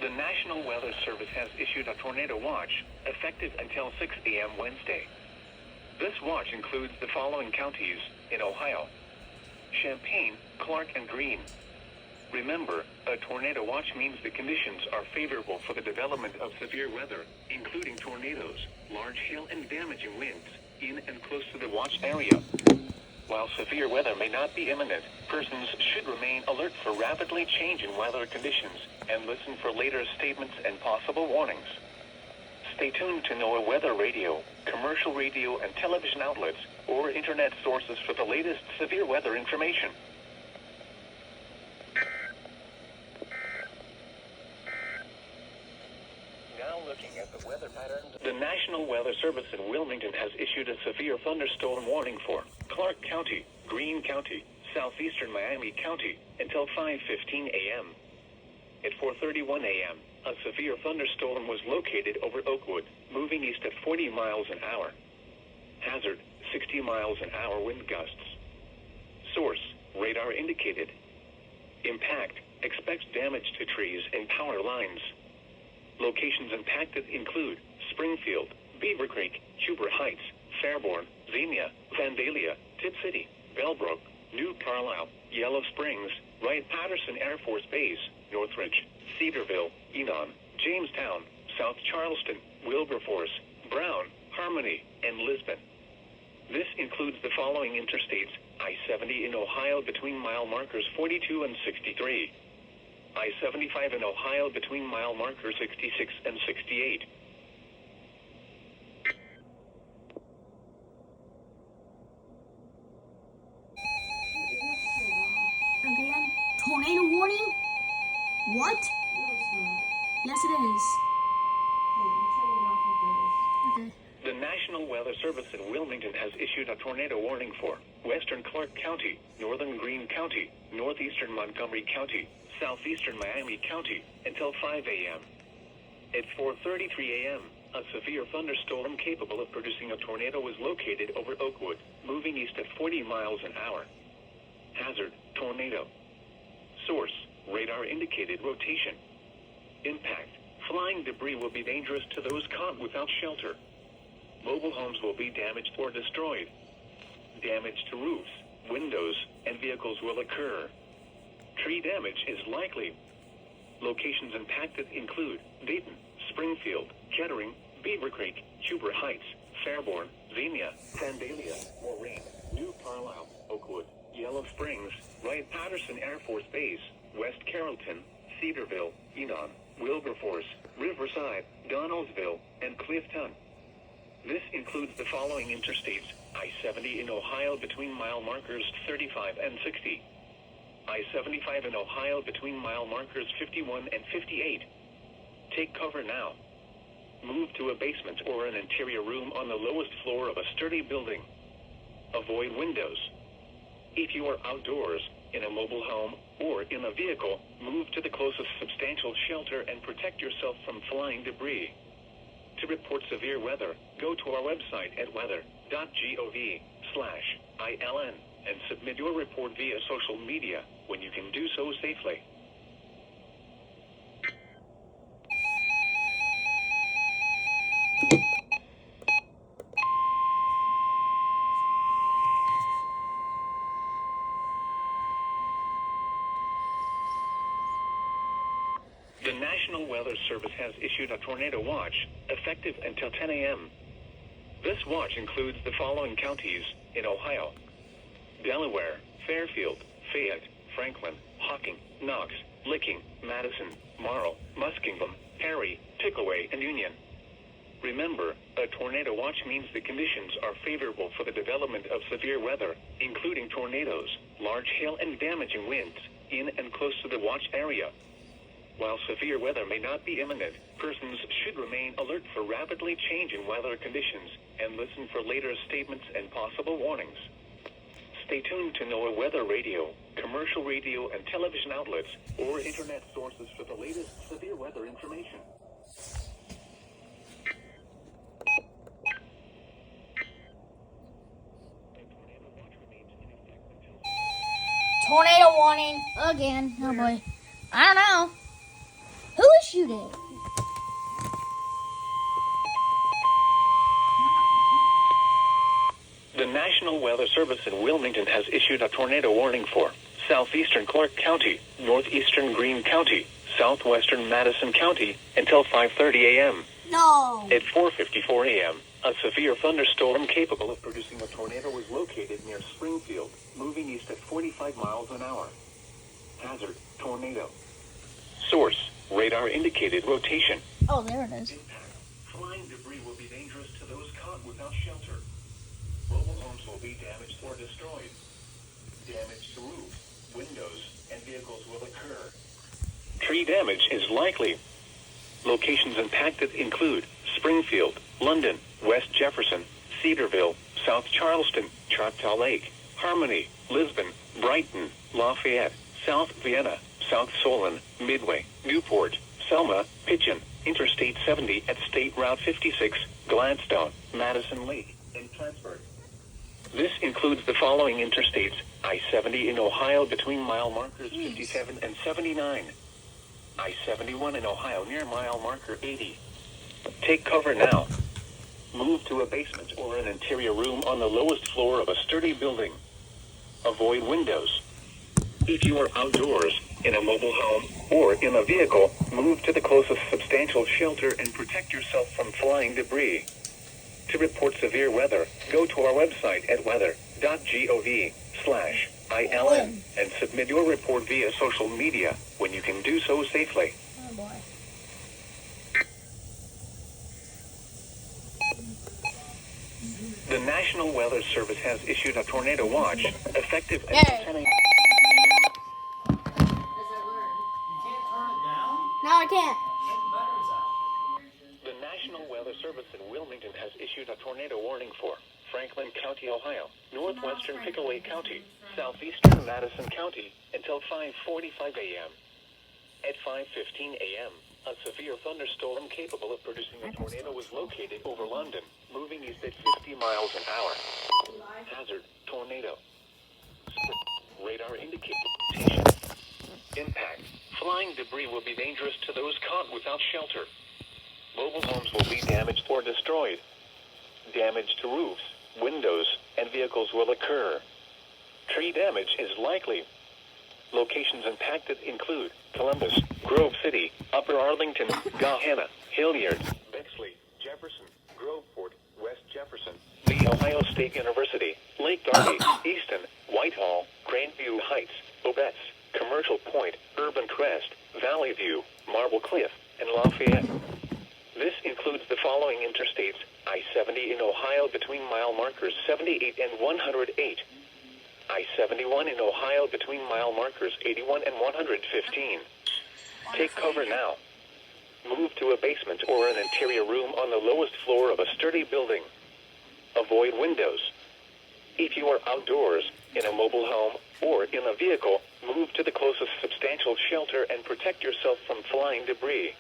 The National Weather Service has issued a tornado watch, effective until 6 a.m. Wednesday. This watch includes the following counties in Ohio: Champaign, Clark, and Greene. Remember, a tornado watch means the conditions are favorable for the development of severe weather, including tornadoes, large hail, and damaging winds, in and close to the watch area. While severe weather may not be imminent, persons should remain alert for rapidly changing weather conditions and listen for later statements and possible warnings. Stay tuned to NOAA weather radio, commercial radio and television outlets, or internet sources for the latest severe weather information. Now looking at the weather patterns. The National Weather Service in Wilmington has issued a severe thunderstorm warning for Clark County, Greene County, southeastern Miami County, until 5:15 a.m. At 4:31 a.m., a severe thunderstorm was located over Oakwood, moving east at 40 miles an hour. Hazard, 60 miles an hour wind gusts. Source, radar indicated. Impact, expects damage to trees and power lines. Locations impacted include Springfield, Beaver Creek, Huber Heights, Fairborn, Xenia, Vandalia, Tip City, Bellbrook, New Carlisle, Yellow Springs, Wright-Patterson Air Force Base, Northridge, Cedarville, Enon, Jamestown, South Charleston, Wilberforce, Brown, Harmony, and Lisbon. This includes the following interstates: I-70 in Ohio between mile markers 42 and 63. I-75 in Ohio between mile markers 66 and 68. Again? Tornado warning? What? No, it's not. Yes, it is. Okay, you turn it off with this. Okay. The National Weather Service in Wilmington has issued a tornado warning for western Clark County, northern Greene County, northeastern Montgomery County, southeastern Miami County, until 5 a.m. At 4:33 a.m., a severe thunderstorm capable of producing a tornado was located over Oakwood, moving east at 40 miles an hour. Hazard, tornado. Source, radar indicated rotation. Impact, flying debris will be dangerous to those caught without shelter. Mobile homes will be damaged or destroyed. Damage to roofs, windows, and vehicles will occur. Tree damage is likely. Locations impacted include Dayton, Springfield, Kettering, Beaver Creek, Huber Heights, Fairborn, Xenia, Vandalia, Moraine, New Carlisle, Oakwood, Yellow Springs, Wright-Patterson Air Force Base, West Carrollton, Cedarville, Enon, Wilberforce, Riverside, Donaldsville, and Clifton. This includes the following interstates: I-70 in Ohio between mile markers 35 and 60. I-75 in Ohio between mile markers 51 and 58. Take cover now. Move to a basement or an interior room on the lowest floor of a sturdy building. Avoid windows. If you are outdoors, in a mobile home, or in a vehicle, move to the closest substantial shelter and protect yourself from flying debris. To report severe weather, go to our website at weather.gov/ILN and submit your report via social media when you can do so safely. The National Weather Service has issued a tornado watch, effective until 10 a.m. This watch includes the following counties in Ohio: Delaware, Fairfield, Fayette, Franklin, Hocking, Knox, Licking, Madison, Monroe, Muskingum, Perry, Pickaway, and Union. Remember, a tornado watch means the conditions are favorable for the development of severe weather, including tornadoes, large hail, and damaging winds, in and close to the watch area. While severe weather may not be imminent, persons should remain alert for rapidly changing weather conditions and listen for later statements and possible warnings. Stay tuned to NOAA weather radio, commercial radio and television outlets, or internet sources for the latest severe weather information. Tornado warning again. Oh boy. I don't know. Who is shoot it. The National Weather Service in Wilmington has issued a tornado warning for southeastern Clark County, northeastern Greene County, southwestern Madison County until 5:30 a.m. No. At 4:54 a.m., a severe thunderstorm capable of producing a tornado was located near Springfield, moving east at 45 miles an hour. Hazard, tornado. Source, radar indicated rotation. Oh, there it is. Impact. Flying debris will be dangerous to those caught without shelter. Mobile homes will be damaged or destroyed. Damage to roofs, windows, and vehicles will occur. Tree damage is likely. Locations impacted include Springfield, London, West Jefferson, Cedarville, South Charleston, Choctaw Lake, Harmony, Lisbon, Brighton, Lafayette, South Vienna, South Solon, Midway, Newport, Selma, Pigeon, Interstate 70 at State Route 56, Gladstone, Madison Lake, and Plattsburgh. This includes the following interstates: I-70 in Ohio between mile markers 57 and 79. I-71 in Ohio near mile marker 80. Take cover now. Move to a basement or an interior room on the lowest floor of a sturdy building. Avoid windows. If you are outdoors, in a mobile home, or in a vehicle, move to the closest substantial shelter and protect yourself from flying debris. To report severe weather, go to our website at weather.gov/ILN and submit your report via social media when you can do so safely. Oh boy. The National Weather Service has issued a tornado watch, effective at 10 a.m. No, I can't. The National Weather Service in Wilmington has issued a tornado warning for Franklin County, Ohio, northwestern Pickaway County, southeastern Madison County until 5:45 a.m. At 5:15 a.m., a severe thunderstorm capable of producing a tornado was located over London, moving east at 50 miles an hour. Hazard, tornado. Radar indicating impact. Flying debris will be dangerous to those caught without shelter. Mobile homes will be damaged or destroyed. Damage to roofs, windows, and vehicles will occur. Tree damage is likely. Locations impacted include Columbus, Grove City, Upper Arlington, Gahanna, Hilliard, Bexley, Jefferson, Groveport, West Jefferson, The Ohio State University, Lake Darby, Easton, Whitehall, Grandview Heights, Obetz, Commercial Point, Urban Crest, Valley View, Marble Cliff, and Lafayette. This includes the following interstates: I-70 in Ohio between mile markers 78 and 108. I-71 in Ohio between mile markers 81 and 115. Take cover now. Move to a basement or an interior room on the lowest floor of a sturdy building. Avoid windows. If you are outdoors, in a mobile home, or in a vehicle, move to the closest substantial shelter and protect yourself from flying debris.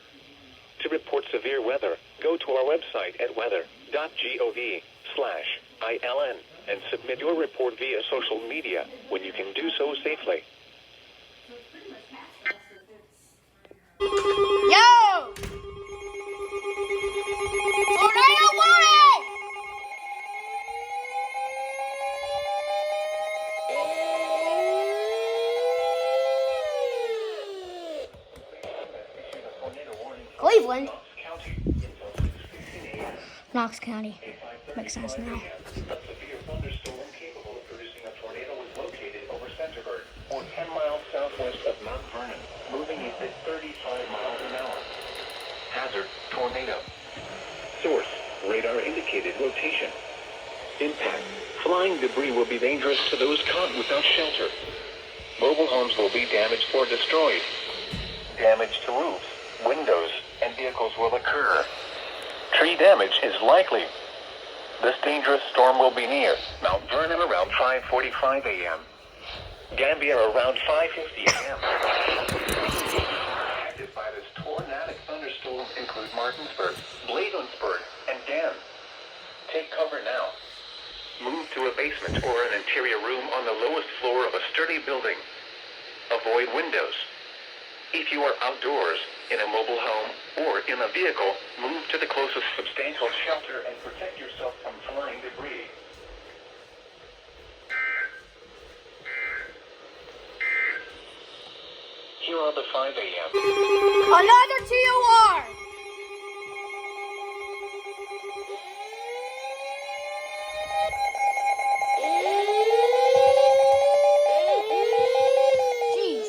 To report severe weather, go to our website at weather.gov/ILN and submit your report via social media when you can do so safely. Yo! Tornado warning! Cleveland. Knox County. Makes sense now. A severe thunderstorm capable of producing a tornado was located over Centerburg, or 10 miles southwest of Mount Vernon, moving east at 35 miles an hour. Hazard, tornado. Source, radar indicated rotation. Impact, flying debris will be dangerous to those caught without shelter. Mobile homes will be damaged or destroyed. Damage to roofs, windows, and vehicles will occur. Tree damage is likely. This dangerous storm will be near Mount Vernon around 5:45 a.m. Gambia around 5:50 a.m. Impacted by this tornadic thunderstorm include Martinsburg, Bladensburg, and Dan. Take cover now. Move to a basement or an interior room on the lowest floor of a sturdy building. Avoid windows. If you are outdoors, in a mobile home, or in a vehicle, move to the closest substantial shelter and protect yourself from flying debris. Here are the 5 a.m. Another TOR! Jeez.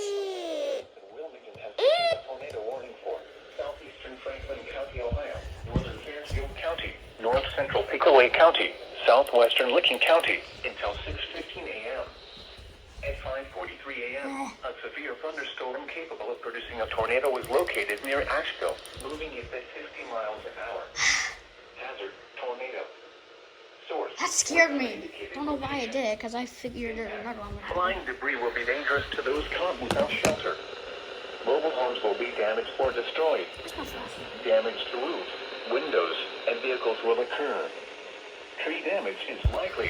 Wilmington has issued a tornado warning for southeastern Franklin County, Ohio, northern Fairfield County, north central Pickaway County, southwestern Licking County, until 6:15 a.m. At 5:43 a.m., a severe thunderstorm capable of producing a tornado was located near Asheville, moving it at 50 miles an hour. Hazard, tornado. Source. That scared me. Don't know why I did it, because I figured there was another one. Flying debris will be dangerous to those caught without shelter. Mobile homes will be damaged or destroyed. Damage to roofs, windows, and vehicles will occur. Tree damage is likely.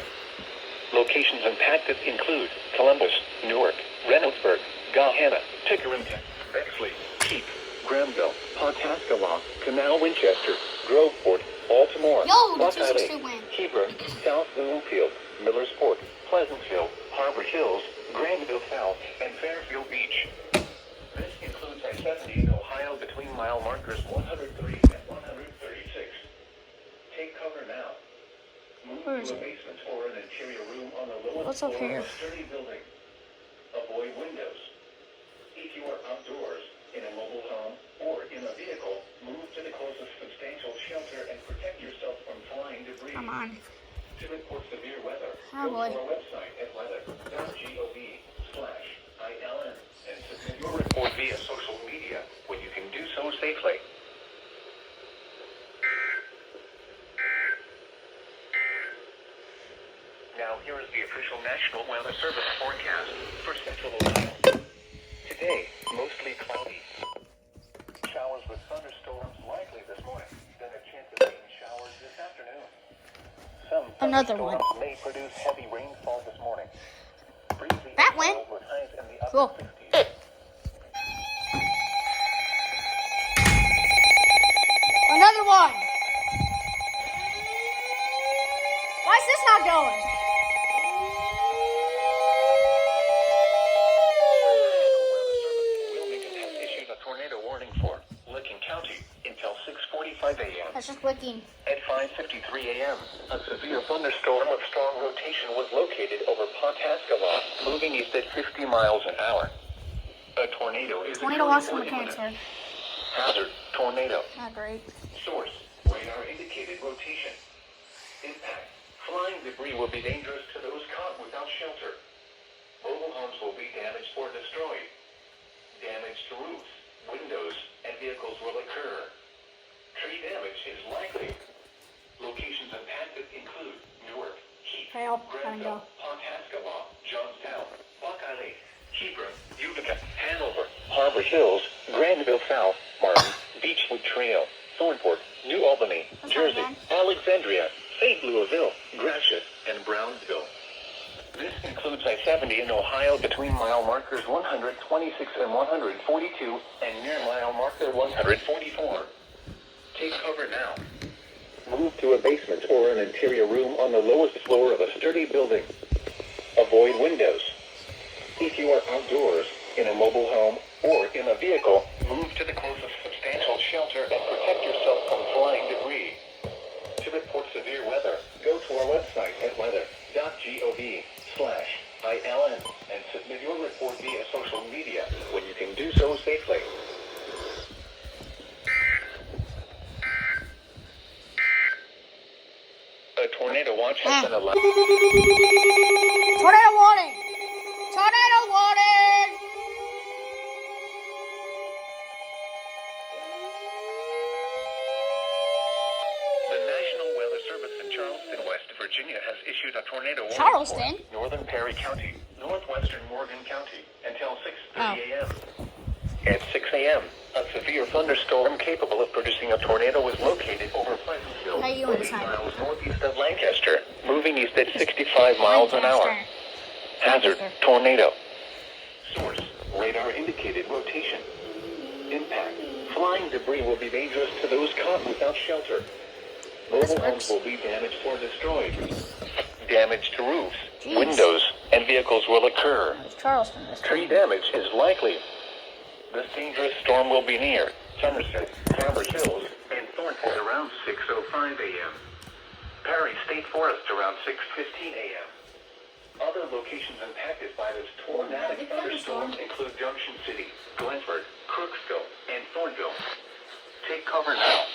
Locations impacted include Columbus, Newark, Reynoldsburg, Gahanna, Tickerington, Bexley, Keep, Granville, Pawhuska, Canal Winchester, Groveport, Baltimore, Yo, the Buckeye, 262 win. Hebron, South Bloomfield, Millersport, Pleasantville, Harbor Hills, Granville South, and Fairfield Beach. This includes I-70 in Ohio between mile markers 103 and 136. Take cover now. Move Where to is a it? basement or an interior room on the lowest What's up floor here? of a sturdy building. Avoid windows. If you are outdoors, in a mobile home, or in a vehicle, move to the closest substantial shelter and protect yourself from flying debris. Come on. To report severe weather, Oh, go boy. to our website at weather.gov/ILN and submit your report via social media when you can do so safely. Now here is the official National Weather Service forecast for Central Ohio. Today, mostly cloudy. Showers with thunderstorms likely this morning. Then a chance of rain showers this afternoon. Some Another one. thunderstorms may produce heavy rainfall this morning. Breezy That went. with highs in the upper Cool. 60s. Another one. Why is this not going? Wilmington has issued a tornado warning for Licking County until 6:45 a.m. That's just licking. At 5:53 a.m., a severe thunderstorm with strong rotation was located over Pawhuska, moving east at 50 miles an hour. A tornado is Tornado occurring lost from the imminent. cancer. Hazard, tornado. Not great. Source, radar indicated rotation. Impact, flying debris will be dangerous to those caught without shelter. Mobile homes will be damaged or destroyed. Damage to roofs, windows, and vehicles will occur. Tree damage is likely. Locations impacted include Newark, Keep, Fail. Granville, Pawhuska, Johnstown, Buckeye Lake, Hebron, Utica, Hanover, Harbor Hills, Granville South, Martin, Beechwood Trail, Thornport, New Albany, That's Jersey, not Alexandria, St. Louisville, Gratiot, and Brownsville. This includes I-70 in Ohio between mile markers 126 and 142 and near mile marker 144. Take cover now. Move to a basement or an interior room on the lowest floor of a sturdy building. Avoid windows. If you are outdoors, in a mobile home, or in a vehicle, move to the closest substantial shelter and protect yourself from flying debris. To report severe weather, go to our website at weather.gov/ILN and submit your report via social media when you can do so safely. A tornado watch has been allowed. Tornado warning! Tornado warning! The National Weather Service in Charleston, West Virginia has issued a tornado warning Charleston? for northern Perry County, northwestern Morgan County, until 6:30 a.m. At 6 a.m., a severe thunderstorm capable of producing a tornado was located over Pleasantville, How you 8 inside? miles northeast of Lancaster, moving east at 65 miles an hour. Hazard, Lancaster. tornado. Source, radar indicated rotation. Impact. Flying debris will be dangerous to those caught without shelter. Mobile homes will be damaged or destroyed. Damage to roofs, Jeez. windows, and vehicles will occur. It's Charleston this Tree time. damage is likely. This dangerous storm will be near Somerset, Cambridge Hills, and Thornton around 6:05 a.m. Perry State Forest around 6:15 a.m. Other locations impacted by this tornadic thunderstorm include Junction City, Glenford, Crooksville, and Thornville. Take cover now.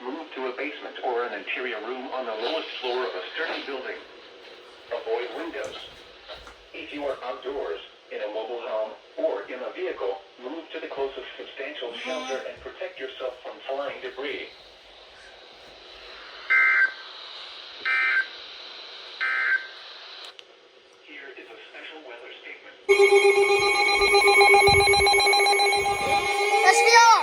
Move to a basement or an interior room on the lowest floor of a sturdy building. Avoid windows. If you are outdoors, in a mobile home, or in a vehicle, move to the closest substantial shelter and protect yourself from flying debris. Here is a special weather statement. SVR!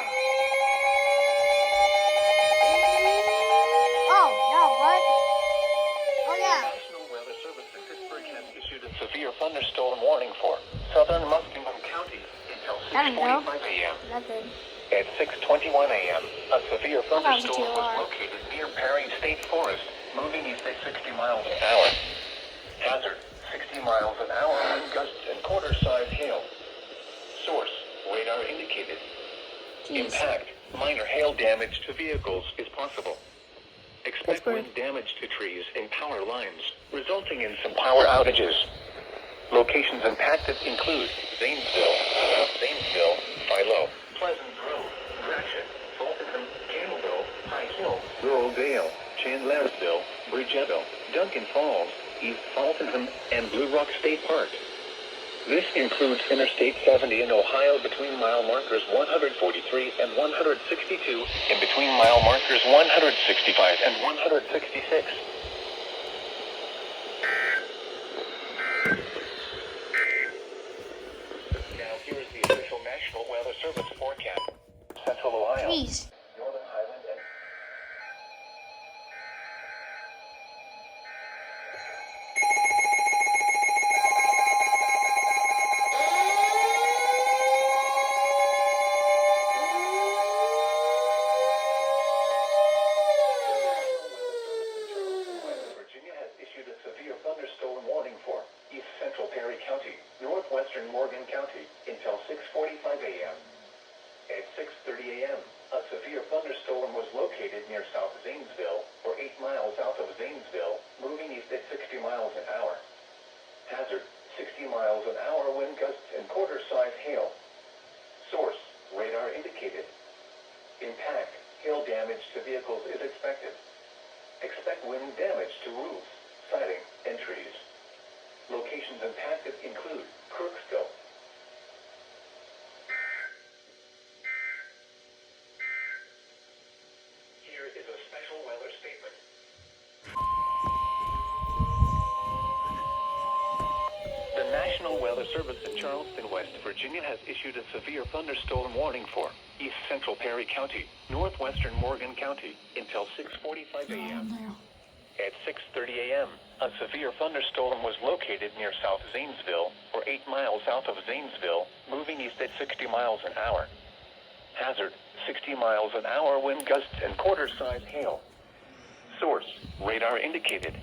Oh, no, what? Oh, yeah. National Weather Service in Pittsburgh has issued a severe thunderstorm warning for southern Montgomery County until I don't know. 6:45 a.m. Nothing. At 6:21 a.m., a severe thunderstorm was TOR. located near Perry State Forest, moving east at 60 miles an hour. Hazard, 60 miles an hour wind gusts and quarter-size hail. Source, radar indicated. Jeez. Impact, minor hail damage to vehicles is possible. Expect Pittsburgh. wind damage to trees and power lines, resulting in some power outages. Locations impacted include Zanesville, Philo, Pleasant Grove, Gratiot, Fulton, Campbellville, High Hill, Rural Dale, Chandlersville, Bridgettville, Duncan Falls, East Fulton, and Blue Rock State Park. This includes Interstate 70 in Ohio between mile markers 143 and 162, and between mile markers 165 and 166. Now here is the official National Weather Service forecast. Central Ohio, Jeez. Northern Highland, and Virginia has issued a severe thunderstorm warning for East Central Perry County, northwestern Morgan County, until 6:45 a.m. At 6:30 a.m., a severe thunderstorm was located near South Zanesville, or 8 miles south of Zanesville, moving east at 60 miles an hour. Hazard, 60 miles an hour wind gusts and quarter-size hail. Source, radar indicated. Impact, hail damage to vehicles is expected. Expect wind damage to roofs, siding, and trees. Locations impacted include Crooksville. Here is a special weather statement. The National Weather Service in Charleston, West Virginia has issued a severe thunderstorm warning for East Central Perry County, northwestern Morgan County, until 6:45 a.m. At 6:30 a.m., a severe thunderstorm was located near South Zanesville, or 8 miles south of Zanesville, moving east at 60 miles an hour. Hazard, 60 miles an hour wind gusts and quarter-size hail. Source, radar indicated.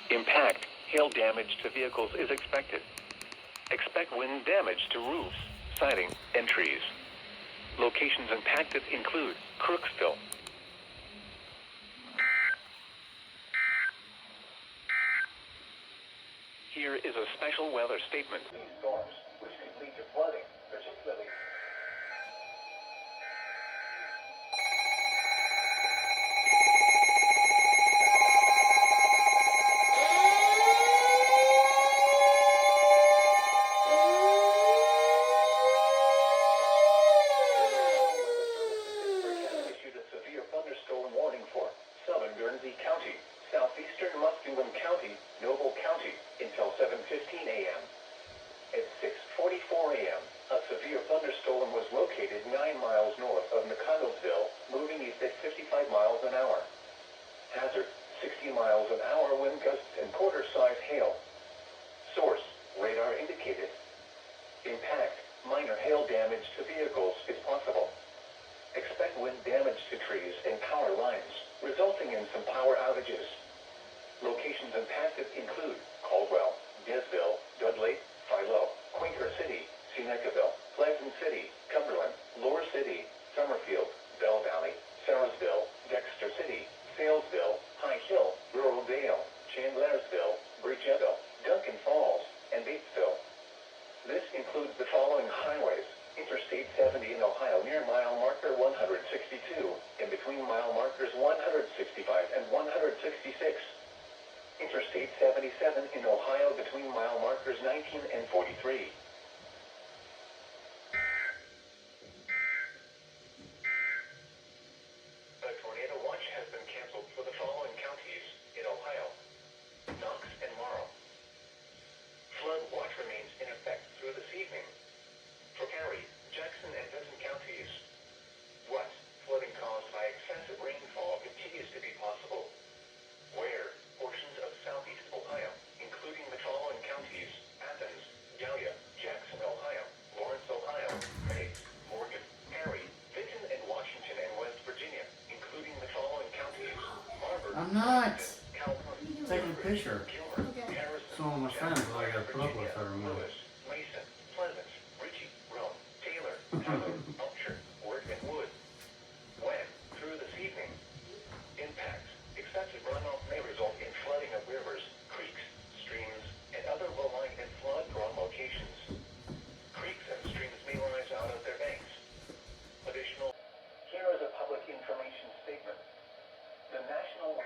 Impact, hail damage to vehicles is expected. Expect wind damage to roofs, siding, and trees. Locations impacted include Crooksville. Here is a special weather statement. These storms, which could lead to flooding, particularly issued a severe thunderstorm warning for southern Guernsey County, southeastern Muskegon County, Noble County, until 7:15 a.m. At 6:44 a.m., a severe thunderstorm was located 9 miles north of McConnellsville, moving east at 55 miles an hour. Hazard, 60 miles an hour wind gusts and quarter-size hail. Source, radar indicated. Impact, Minor hail damage to vehicles is possible. Expect wind damage to trees and power lines, resulting in some power outages. Locations impacted include Caldwell, Desville, Dudley, Philo, Quaker City, Senecaville, Pleasant City, Cumberland, Lower City, Summerfield, Bell Valley, Sarasville, Dexter City, Salesville, High Hill, Rural Dale, Chandlersville, Bridgeville, Duncan Falls, and Batesville. This includes the following highways: Interstate 70 in Ohio near mile marker 162, and between mile markers 165 and 166. Interstate 77 in Ohio between mile markers 19 and 43. A tornado watch has been canceled for the following counties in Ohio: Knox and Morrow. Flood watch remains in effect through this evening. For Perry, Jackson, and Madison counties, flooding caused by excessive rainfall continues to be possible. Where portions of southeast Ohio, including the following counties: Athens, Gallia, Jackson, Ohio, Lawrence, Ohio, Meigs, Morgan, Perry, Vinton, and Washington, and West Virginia, including the following counties: Marburg, I'm not Calhoun, taking a picture. Gilmer, Okay. Harrison, Some of my friends that I got to put up with her. Lewis, Mason, Pleasant, Ritchie, Rome, Taylor, Tyler, Upshur, Worth, and Wood. When, through this evening, impacts, excessive runoff may result in flooding of rivers, creeks, streams, and other low-lying and flood-prone locations. Creeks and streams may rise out of their banks. Additional. Here is a public information statement. The National.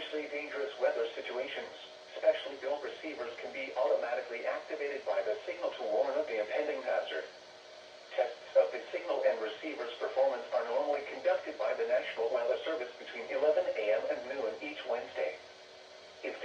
Dangerous weather situations, specially built receivers can be automatically activated by the signal to warn of the impending hazard. Tests of the signal and receiver's performance are normally conducted by the National Weather Service between 11 a.m. and noon each Wednesday. If